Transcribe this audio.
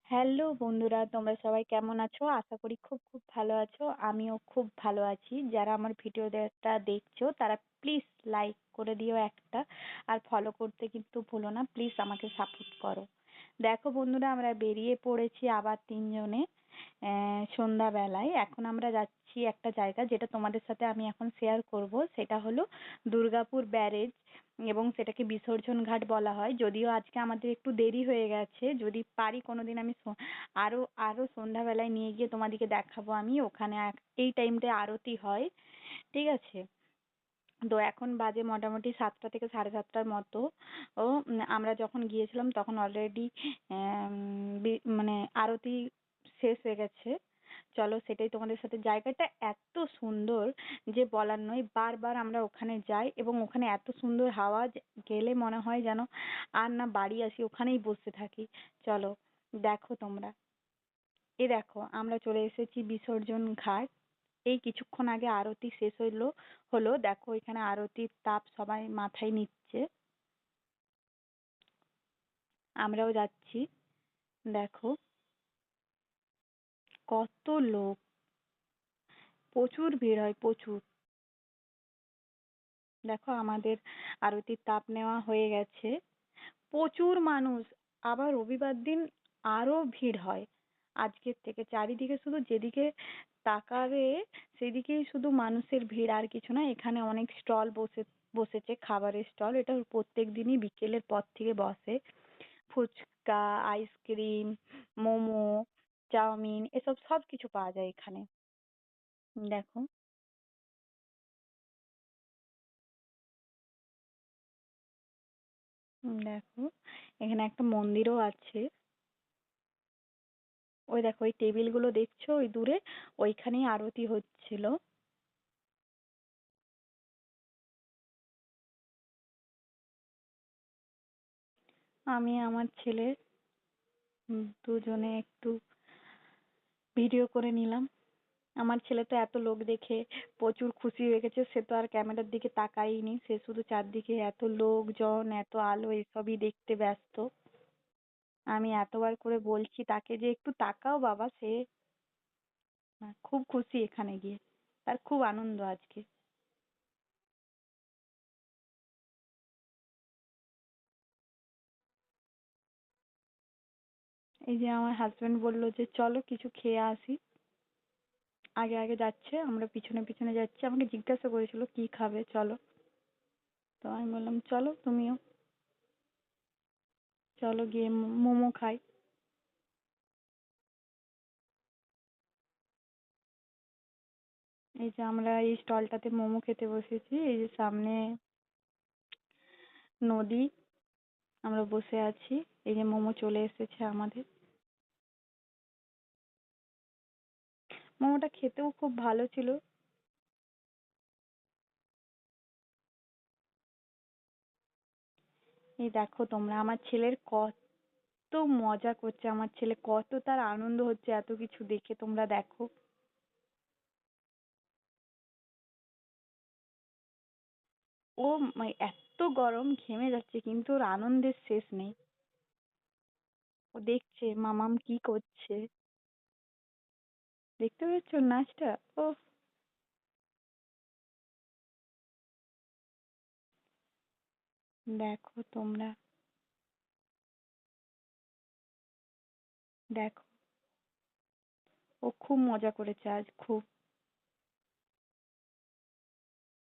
Hello বন্ধুরা, তোমরা সবাই কেমন আছো? আশা করি খুব খুব ভালো আছো। আমিও খুব ভালো আছি। যারা আমার ভিডিওটা দেখছো তারা প্লিজ লাইক করে দিও একটা, আর ফলো করতে কিন্তু ভুলো না। প্লিজ আমাকে সাপোর্ট করো। দেখো বন্ধুরা, আমরা বেরিয়ে পড়েছি আবার তিনজনে সন্ধ্যাবেলায়। এখন আমরা যাচ্ছি একটা জায়গা, যেটা তোমাদের সাথে আমি এখন শেয়ার করব। সেটা হলো দুর্গাপুর ব্যারেজ, এবং সেটাকে বিসর্জন ঘাট বলা হয়। যদিও আজকে আমাদের একটু দেরি হয়ে গেছে, যদি পারি কোনোদিন আমি আরো আরো সন্ধ্যাবেলায় নিয়ে গিয়ে তোমাদেরকে দেখাবো। আমি ওখানে এই টাইমটায় আরতি হয়, ঠিক আছে? তো এখন বাজে মোটামুটি 7টা থেকে 7:30টার মতো। আমরা যখন গিয়েছিলাম তখন অলরেডি মানে আরতি শেষ হয়ে গেছে। চলো সেটাই তোমাদের সাথে। জায়গাটা এত সুন্দর যে বলার নয়। বারবার আমরা ওখানে যাই, এবং ওখানে এত সুন্দর হাওয়া, গেলে মনে হয় যেন আর না বাড়ি আসি, ওখানেই বসে থাকি। চলো দেখো তোমরা। দেখো আমরা চলে এসেছি বিসর্জন ঘাট। এই কিছুক্ষণ আগে আরতি শেষ হলো। দেখো এখানে আরতির তাপ সবাই মাথায় নিচ্ছে, আমরাও যাচ্ছি। দেখো কত লোক, প্রচুর ভিড় হয়, প্রচুর। দেখো আমাদের আরতির তাপ নেওয়া হয়ে গেছে। প্রচুর মানুষ। আবার রবিবার দিন আরো ভিড় হয় আজকের থেকে। চারিদিকে শুধু যেদিকে তাকাবে সেদিকেই শুধু মানুষের ভিড়, আর কিছু না। এখানে অনেক স্টল বসেছে, খাবারের স্টল। এটা প্রত্যেক দিনই বিকেলের পর থেকে বসে। ফুচকা, আইসক্রিম, মোমো, চাউমিন, এসব সবকিছু পাওয়া যায় এখানে। দেখো, দেখো এখানে একটা মন্দিরও আছে। ওই দেখো, ওই টেবিল গুলো দেখছো ওই দূরে, ওইখানেই আরতি হচ্ছিল। আমি আমার ছেলে দুজনে একটু ভিডিও করে নিলাম। আমার ছেলে তো এত লোক দেখে প্রচুর খুশি হয়ে গেছে। সে তো আর ক্যামেরার দিকে তাকায়নি, সে শুধু চারদিকে এত লোকজন, এত আলো, এসবই দেখতে ব্যস্ত। আমি এতবার করে বলছি তাকে যে একটু তাকাও বাবা, সে খুব খুশি এখানে গিয়ে। তার খুব আনন্দ আজকে। এই যে আমার হাজবেন্ড বললো যে চলো কিছু খেয়ে আসি। আগে আগে যাচ্ছে, আমরা পিছনে পিছনে যাচ্ছি। আমাকে জিজ্ঞাসা করেছিল কি খাবে, চলো। তো আমি বললাম চলো তুমিও, চলো গিয়ে মোমো খাই। এই যে আমরা এই স্টলটাতে মোমো খেতে বসেছি। এই যে সামনে নদী, আমরা বসে আছি। এই যে মোমো চলে এসেছে আমাদের। মোমোটা খেতেও খুব ভালো ছিল। এই দেখো তোমরা, আমার ছেলের কত মজা করছে, আমার ছেলে কত তার আনন্দ হচ্ছে এত কিছু দেখে, তোমরা দেখো। ও এত গরম, ঘেমে যাচ্ছে, কিন্তু ওর আনন্দের শেষ নেই। ও দেখছে মামাম কি করছে। দেখতে পাচ্ছ ওর নাচটা? ও দেখো তোমরা, দেখো ও খুব মজা করেছে আজ, খুব।